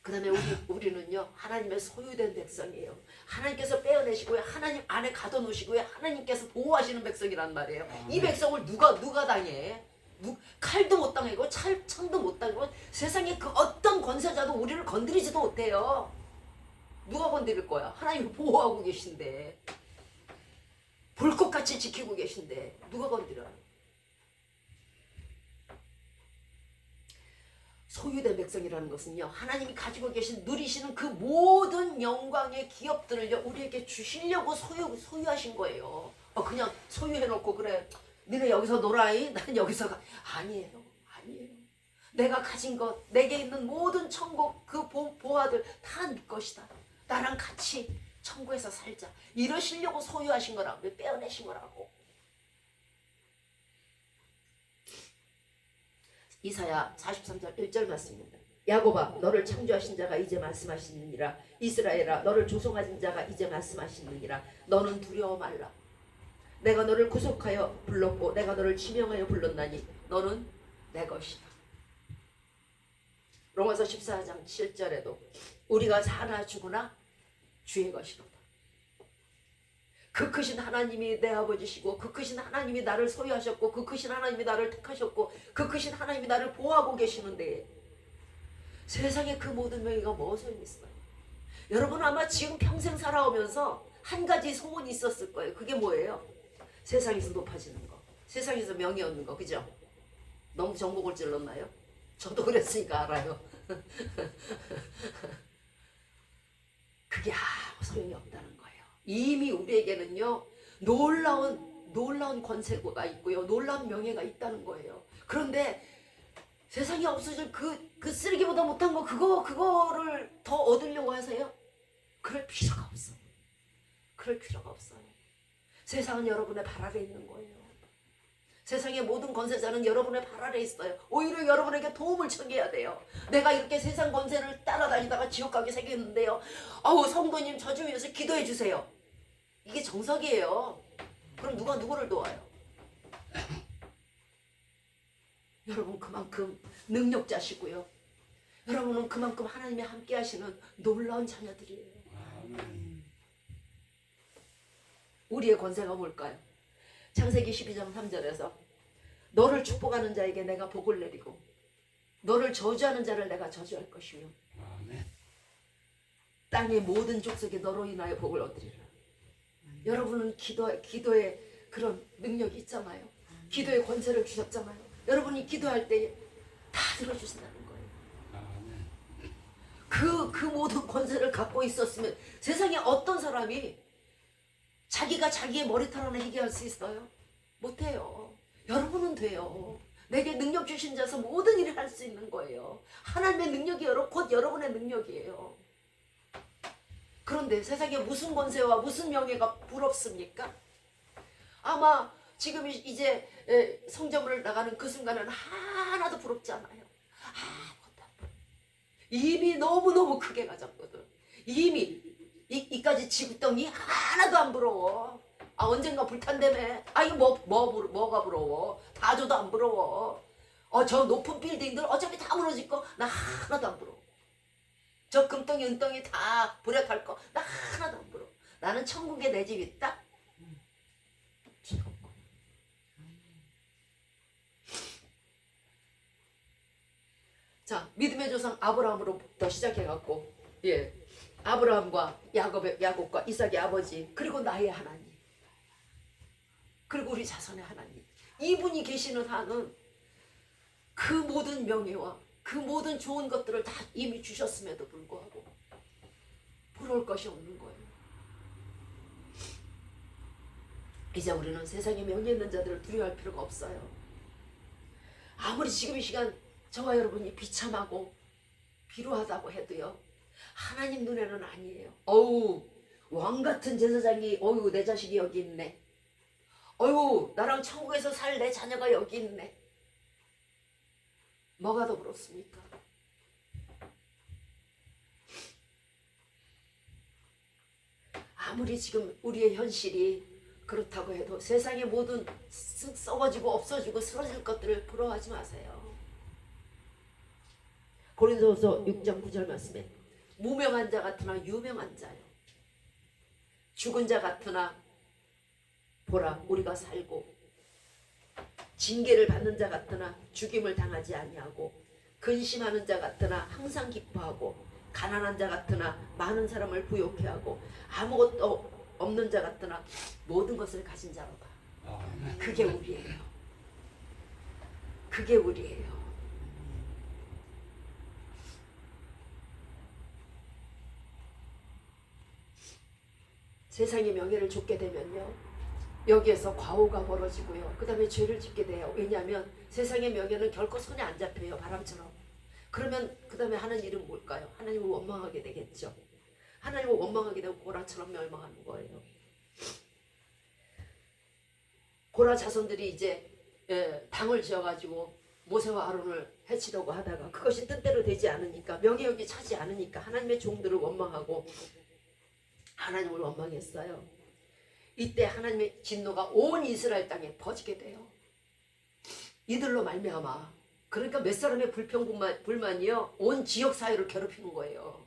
그 다음에 우리는요 하나님의 소유된 백성이에요. 하나님께서 빼어내시고요 하나님 안에 가둬놓으시고요 하나님께서 보호하시는 백성이란 말이에요. 이 백성을 누가 당해? 칼도 못 당하고 창도 못 당하고 세상에 그 어떤 권세자도 우리를 건드리지도 못해요. 누가 건드릴 거야? 하나님이 보호하고 계신데 볼것같이 같이 지키고 계신데 누가 건드려요? 소유된 백성이라는 것은요, 하나님이 가지고 계신 누리시는 그 모든 영광의 기업들을요 우리에게 주시려고 소유하신 거예요. 그냥 소유해놓고 그래 너네 여기서 놀아이 난 여기서 가. 아니에요. 내가 가진 것, 내게 있는 모든 천국 그 보화들 다 네 것이다. 나랑 같이 천국에서 살자. 이러시려고 소유하신 거라고, 빼어내신 거라고. 이사야 43장 1절 말씀입니다. 야곱아 너를 창조하신 자가 이제 말씀하시느니라. 이스라엘아 너를 조성하신 자가 이제 말씀하시느니라. 너는 두려워 말라. 내가 너를 구속하여 불렀고 내가 너를 지명하여 불렀나니 너는 내 것이다. 로마서 14장 7절에도 우리가 사나 죽으나 주의 것이로다. 그 크신 하나님이 내 아버지시고 그 크신 하나님이 나를 소유하셨고 그 크신 하나님이 나를 택하셨고 그 크신 하나님이 나를 보호하고 계시는데 세상에 그 모든 명예가 무엇에 있어요? 여러분 아마 지금 평생 살아오면서 한 가지 소원이 있었을 거예요. 그게 뭐예요? 세상에서 높아지는 거, 세상에서 명예 얻는 거, 그죠? 너무 정복을 찔렀나요? 저도 그랬으니까 알아요. 그게 아무 소용이 없다는 거예요. 이미 우리에게는요 놀라운 권세가 있고요, 놀라운 명예가 있다는 거예요. 그런데 세상에 없어질 그 쓰레기보다 못한 거 그거를 더 얻으려고 하세요? 그럴 필요가 없어요. 그럴 필요가 없어요. 세상은 여러분의 발 아래 있는 거예요. 세상의 모든 권세자는 여러분의 발 아래 있어요. 오히려 여러분에게 도움을 청해야 돼요. 내가 이렇게 세상 권세를 따라다니다가 지옥 가게 생겼는데요. 성도님 저 좀 위해서 기도해 주세요. 이게 정석이에요. 그럼 누가 누구를 도와요? 여러분 그만큼 능력자시고요. 여러분은 그만큼 하나님이 함께 하시는 놀라운 자녀들이에요. 우리의 권세가 뭘까요? 창세기 12장 3절에서 너를 축복하는 자에게 내가 복을 내리고 너를 저주하는 자를 내가 저주할 것이며 땅의 모든 족속이 너로 인하여 복을 얻으리라. 여러분은 기도의 그런 능력이 있잖아요. 기도의 권세를 주셨잖아요. 여러분이 기도할 때 다 들어주신다는 거예요. 그 모든 권세를 갖고 있었으면 세상에 어떤 사람이 자기가 자기의 머리털 하나 해결할 수 있어요? 못해요. 여러분은 돼요. 내게 능력 주신 자서 모든 일을 할 수 있는 거예요. 하나님의 능력이 곧 여러분의 능력이에요. 그런데 세상에 무슨 권세와 무슨 명예가 부럽습니까? 아마 지금 이제 성전을 나가는 그 순간은 하나도 부럽지 않아요. 아무것도 안 부러워. 이미 너무너무 크게 가졌거든. 이미 이까지 지구덩이 하나도 안 부러워. 언젠가 불탄다며. 이거 뭐가 부러워. 다 줘도 안 부러워. 저 높은 빌딩들 어차피 다 무너질 거 나 하나도 안 부러워. 저 금덩이 은덩이 다 불에 탈 거 나 하나도 안 부러워. 나는 천국에 내 집 있다? 자, 믿음의 조상 아브라함으로부터 시작해갖고 아브라함과 야곱과 이삭의 아버지, 그리고 나의 하나님, 그리고 우리 자손의 하나님, 이분이 계시는 한은 그 모든 명예와 그 모든 좋은 것들을 다 이미 주셨음에도 불구하고 부러울 것이 없는 거예요. 이제 우리는 세상에 명예 있는 자들을 두려워할 필요가 없어요. 아무리 지금 이 시간 저와 여러분이 비참하고 비루하다고 해도요, 하나님 눈에는 아니에요. 왕같은 제사장이 내 자식이 여기 있네. 나랑 천국에서 살 내 자녀가 여기 있네. 뭐가 더 부럽습니까? 아무리 지금 우리의 현실이 그렇다고 해도 세상의 모든 썩어지고 없어지고 쓰러질 것들을 부러워하지 마세요. 고린도서 6장 9절 말씀에 무명한 자 같으나 유명한 자요, 죽은 자 같으나 보라 우리가 살고, 징계를 받는 자 같으나 죽임을 당하지 아니하고, 근심하는 자 같으나 항상 기뻐하고, 가난한 자 같으나 많은 사람을 부욕해 하고, 아무것도 없는 자 같으나 모든 것을 가진 자로다. 그게 우리예요. 그게 우리예요. 세상의 명예를 좇게 되면요, 여기에서 과오가 벌어지고요, 그 다음에 죄를 짓게 돼요. 왜냐하면 세상의 명예는 결코 손에 안 잡혀요, 바람처럼. 그러면 그 다음에 하는 일은 뭘까요? 하나님을 원망하게 되겠죠. 하나님을 원망하게 되고 고라처럼 멸망하는 거예요. 고라 자손들이 이제 당을 지어가지고 모세와 아론을 해치려고 하다가 그것이 뜻대로 되지 않으니까, 명예욕이 차지 않으니까 하나님의 종들을 원망하고 하나님을 원망했어요. 이때 하나님의 진노가 온 이스라엘 땅에 퍼지게 돼요. 이들로 말미암아. 그러니까 몇 사람의 불만이요, 온 지역 사회를 괴롭히는 거예요.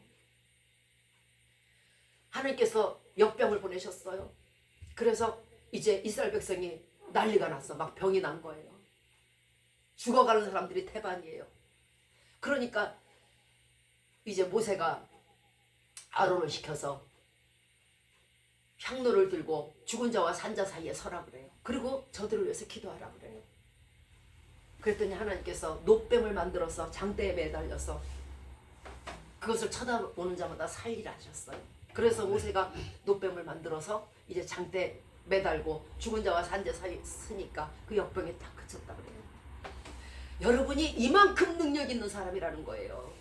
하나님께서 역병을 보내셨어요. 그래서 이제 이스라엘 백성이 난리가 났어. 막 병이 난 거예요. 죽어가는 사람들이 태반이에요. 그러니까 이제 모세가 아론을 시켜서 향로를 들고 죽은 자와 산 자 사이에 서라 그래요. 그리고 저들을 위해서 기도하라 그래요. 그랬더니 하나님께서 노뱀을 만들어서 장대에 매달려서 그것을 쳐다보는 자마다 살리라 하셨어요. 그래서 모세가 노뱀을 만들어서 이제 장대에 매달고 죽은 자와 산 자 사이에 쓰니까 그 역병이 딱 그쳤다 그래요. 여러분이 이만큼 능력 있는 사람이라는 거예요.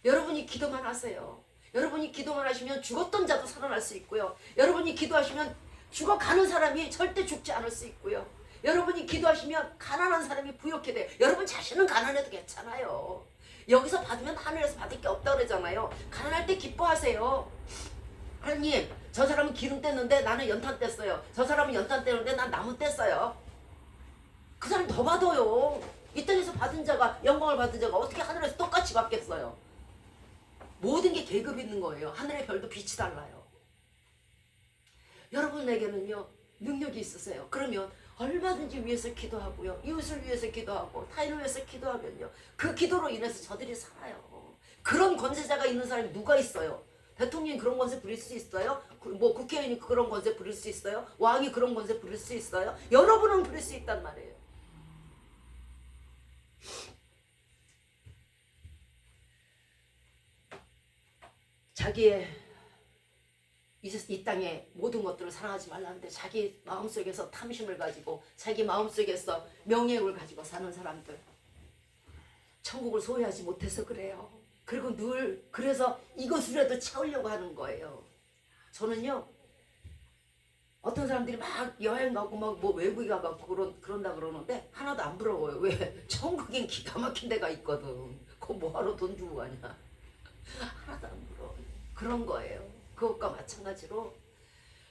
여러분이 기도만 하세요. 여러분이 기도만 하시면 죽었던 자도 살아날 수 있고요. 여러분이 기도하시면 죽어가는 사람이 절대 죽지 않을 수 있고요. 여러분이 기도하시면 가난한 사람이 부욕해 돼요. 여러분 자신은 가난해도 괜찮아요. 여기서 받으면 하늘에서 받을 게 없다고 그러잖아요. 가난할 때 기뻐하세요. 하나님, 저 사람은 기름 뗐는데 나는 연탄 뗐어요. 저 사람은 연탄 뗐는데 난 나무 뗐어요. 그 사람 더 받아요. 이 땅에서 받은 자가, 영광을 받은 자가 어떻게 하늘에서 똑같이 받겠어요. 모든 게 계급이 있는 거예요. 하늘의 별도 빛이 달라요. 여러분에게는요, 능력이 있으세요. 그러면 얼마든지 위해서 기도하고요, 이웃을 위해서 기도하고 타인을 위해서 기도하면요, 그 기도로 인해서 저들이 살아요. 그런 권세자가 있는 사람이 누가 있어요? 대통령이 그런 권세 부릴 수 있어요? 뭐 국회의원이 그런 권세 부릴 수 있어요? 왕이 그런 권세 부릴 수 있어요? 여러분은 부릴 수 있단 말이에요. 자기의 이 땅의 모든 것들을 사랑하지 말라는데 자기 마음속에서 탐심을 가지고 자기 마음속에서 명예욕을 가지고 사는 사람들, 천국을 소유하지 못해서 그래요. 그리고 늘 그래서 이것이라도 채우려고 하는 거예요. 저는요, 어떤 사람들이 막 여행 가고 막 뭐 외국에 가고 그런다 그러는데 하나도 안 부러워요. 왜? 천국엔 기가 막힌 데가 있거든. 그거 뭐하러 돈 주고 가냐. 하나도 안 부러워요. 그런 거예요. 그것과 마찬가지로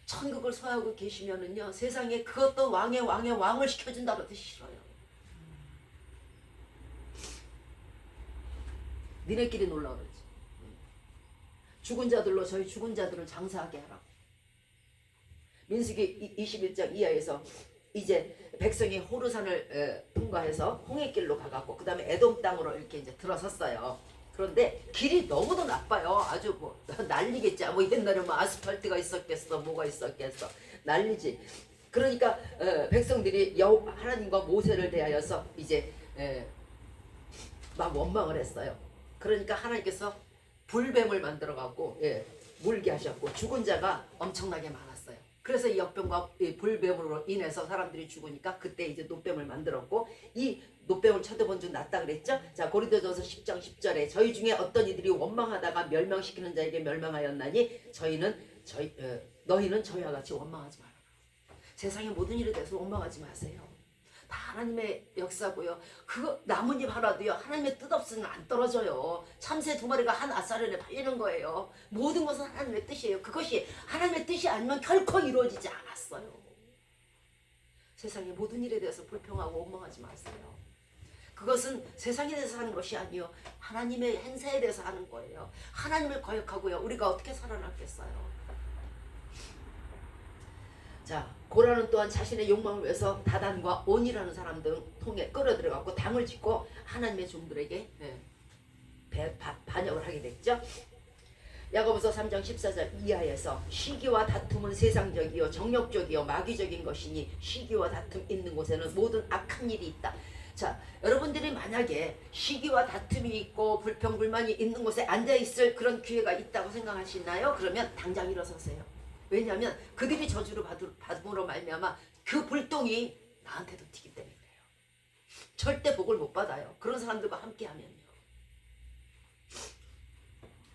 천국을 소유하고 계시면은요, 세상에 그것도 왕의 왕을 시켜준다고 해도 싫어요. 니네끼리 놀라 그러지. 죽은 자들로 저희 죽은 자들을 장사하게 하라. 민수기 21장 이하에서 이제 백성이 호르산을 통과해서 홍해길로 가갖고 그 다음에 에돔 땅으로 이렇게 이제 들어섰어요. 그런데 길이 너무도 나빠요. 아주 뭐 난리겠지. 뭐 옛날에 뭐 아스팔트가 있었겠어, 뭐가 있었겠어, 난리지. 그러니까 백성들이 하나님과 모세를 대하여서 이제 막 원망을 했어요. 그러니까 하나님께서 불뱀을 만들어 갖고 물게 하셨고 죽은 자가 엄청나게 많았어요. 그래서 이 역병과 이 불뱀으로 인해서 사람들이 죽으니까 그때 이제 노뱀을 만들었고, 이 노뱀을 쳐다본 줄 낫다 그랬죠. 자, 고린도전서 10장 10절에 저희 중에 어떤 이들이 원망하다가 멸망시키는 자에게 멸망하였나니 너희는 저희와 같이 원망하지 마라. 세상의 모든 일에 대해서 원망하지 마세요. 다 하나님의 역사고요. 그거 나뭇잎 하나도요, 하나님의 뜻 없으면 안 떨어져요. 참새 2마리가 한 아사련에 팔리는 거예요. 모든 것은 하나님의 뜻이에요. 그것이 하나님의 뜻이 아니면 결코 이루어지지 않았어요. 세상의 모든 일에 대해서 불평하고 원망하지 마세요. 그것은 세상에 대해서 하는 것이 아니요, 하나님의 행사에 대해서 하는 거예요. 하나님을 거역하고요, 우리가 어떻게 살아남겠어요? 자, 고라는 또한 자신의 욕망을 위해서 다단과 온이라는 사람 등 통에 끌어들여갖고 당을 짓고 하나님의 종들에게 반역을 하게 됐죠. 야고보서 3장 14절 이하에서 시기와 다툼은 세상적이요 정욕적이요 마귀적인 것이니 시기와 다툼 있는 곳에는 모든 악한 일이 있다. 자, 여러분들이 만약에 시기와 다툼이 있고 불평불만이 있는 곳에 앉아있을 그런 기회가 있다고 생각하시나요? 그러면 당장 일어서세요. 왜냐하면 그들이 저주를 받음으로 말미암아 그 불똥이 나한테도 튀기 때문에 그래요. 절대 복을 못 받아요. 그런 사람들과 함께하면요.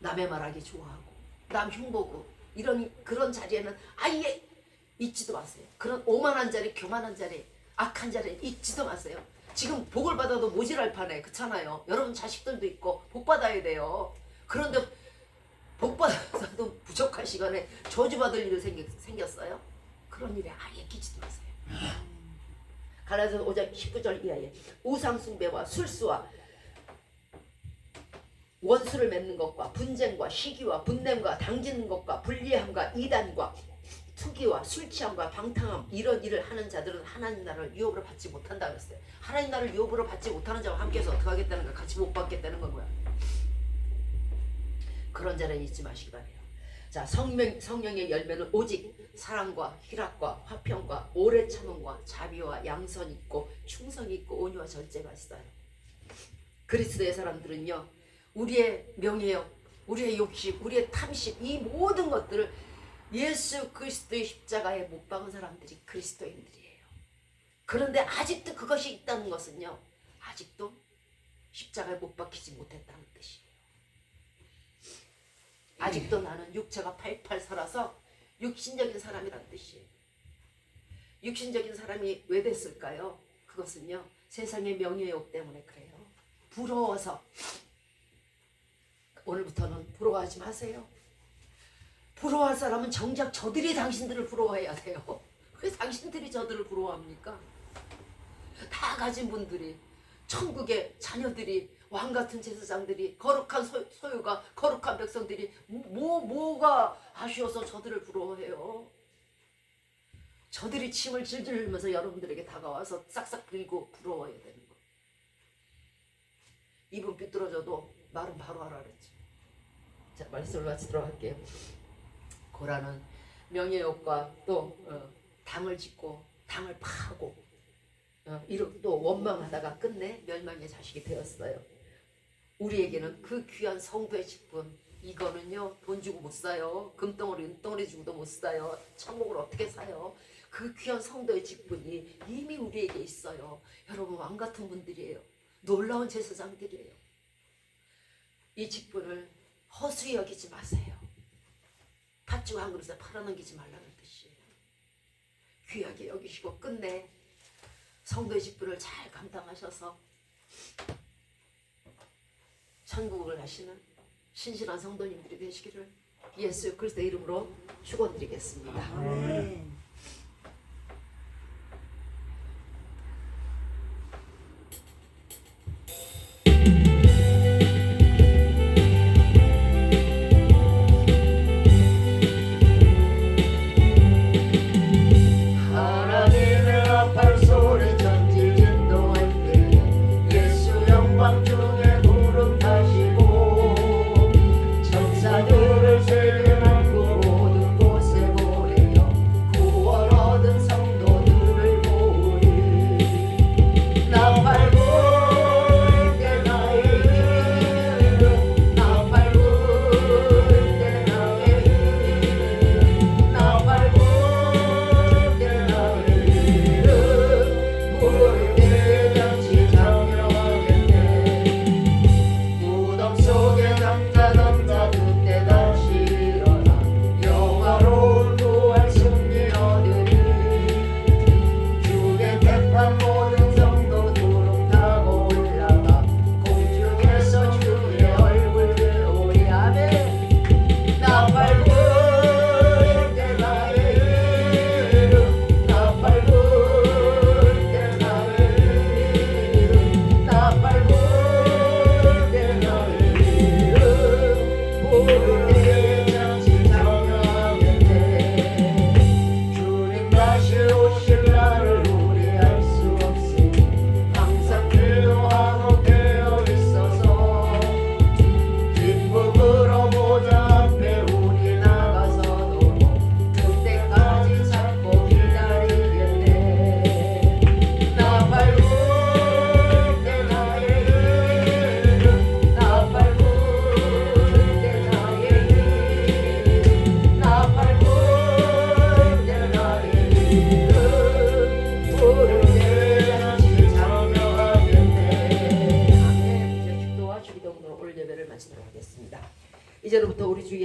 남의 말하기 좋아하고 남 흉보고 그런 자리에는 아예 있지도 마세요. 그런 오만한 자리, 교만한 자리, 악한 자리에 있지도 마세요. 지금 복을 받아도 모질할 판에 그렇잖아요. 여러분 자식들도 있고 복 받아야 돼요. 그런데 복 받아도 부족할 시간에 저주받을 일이 생겼어요. 그런 일에 아예 끼지도 마세요. 갈라디아서 5장 19절 이하에 우상 숭배와 술수와 원수를 맺는 것과 분쟁과 시기와 분냄과 당짓는 것과 불리함과 이단과 투기와 술취함과 방탕함 이런 일을 하는 자들은 하나님 나라를 유업으로 받지 못한다 그랬어요. 하나님 나라를 유업으로 받지 못하는 자와 함께해서 어떻게 하겠다는 거야? 같이 못 받겠다는 건 뭐야? 그런 자는 잊지 마시기 바래요. 자, 성령의 열매는 오직 사랑과 희락과 화평과 오래 참음과 자비와 양선이 있고 충성이 있고 온유와 절제가 있어요. 그리스도의 사람들은요, 우리의 명예욕, 우리의 욕심, 우리의 탐심 이 모든 것들을 예수 그리스도의 십자가에 못 박은 사람들이 그리스도인들이에요. 그런데 아직도 그것이 있다는 것은요, 아직도 십자가에 못 박히지 못했다는 뜻이에요. 아직도 나는 육체가 팔팔 살아서 육신적인 사람이란 뜻이에요. 육신적인 사람이 왜 됐을까요? 그것은요, 세상의 명예욕 때문에 그래요. 부러워서. 오늘부터는 부러워하지 마세요. 부러워할 사람은 정작 저들이 당신들을 부러워해야 돼요. 왜 당신들이 저들을 부러워합니까? 다 가진 분들이, 천국의 자녀들이, 왕같은 제사장들이, 거룩한 소유가, 거룩한 백성들이 뭐가 아쉬워서 저들을 부러워해요. 저들이 침을 질질 흘리면서 여러분들에게 다가와서 싹싹 빌고 부러워해야 되는 거. 입은 삐뚤어져도 말은 바로 하라 그랬지. 자, 말씀을 마치도록 할게요. 고라는 명예욕과 또 당을 짓고 당을 파고 이렇게 또 원망하다가 끝내 멸망의 자식이 되었어요. 우리에게는 그 귀한 성도의 직분, 이거는요 돈 주고 못 사요. 금덩어리 은덩어리 주고도 못 사요. 천국을 어떻게 사요? 그 귀한 성도의 직분이 이미 우리에게 있어요. 여러분 왕같은 분들이에요. 놀라운 제사장들이에요. 이 직분을 허수히 여기지 마세요. 팥죽 한 그릇에 팔아넘기지 말라는 뜻이에요. 귀하게 여기시고 끝내 성도의 직분을 잘 감당하셔서 천국을 가시는 신실한 성도님들이 되시기를 예수 그리스도의 이름으로 축원드리겠습니다. 아멘. 천사들을 세계만고 모든 곳에 보내요.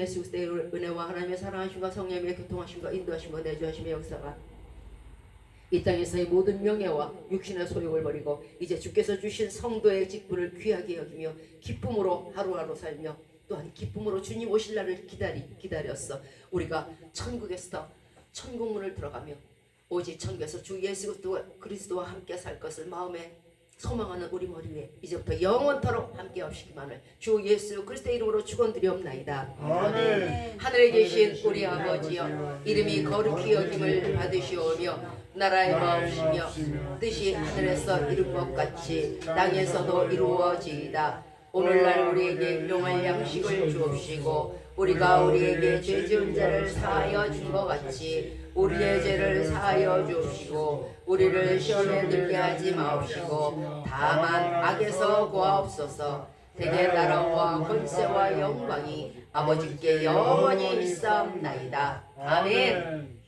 예수 그리스도의 은혜와 하나님의 사랑하심과 성령의 교통하심과 인도하심과 내주하심의 역사가 이 땅에서의 모든 명예와 육신의 소욕을 버리고 이제 주께서 주신 성도의 직분을 귀하게 여기며 기쁨으로 하루하루 살며 또한 기쁨으로 주님 오실 날을 기다렸어. 우리가 천국에서 천국문을 들어가며 오직 천국에서 주 예수 그리스도와 함께 살 것을 마음에 소망하는 우리 머리 위에 이제부터 영원토록 함께 하시기만을 주 예수 그리스도의 이름으로 축원드리옵나이다. 아멘. 하늘에 계신 우리 아버지여, 이름이 거룩히 여김을 받으시오며 나라의 마음이시며 뜻이 하늘에서 이룬 것 같이 땅에서도 이루어지이다. 오늘날 우리에게 용할 양식을 주옵시고 우리가 우리에게 죄 지은 자를 사하여 준 것 같이 우리의 죄를 사하여 주옵시고 우리를 시험에 들게 하지 마옵시고 다만 악에서 구하옵소서. 대개 나라와 권세와 영광이 아버지께 영원히 있사옵나이다. 아멘.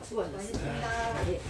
수고하셨습니다. 예.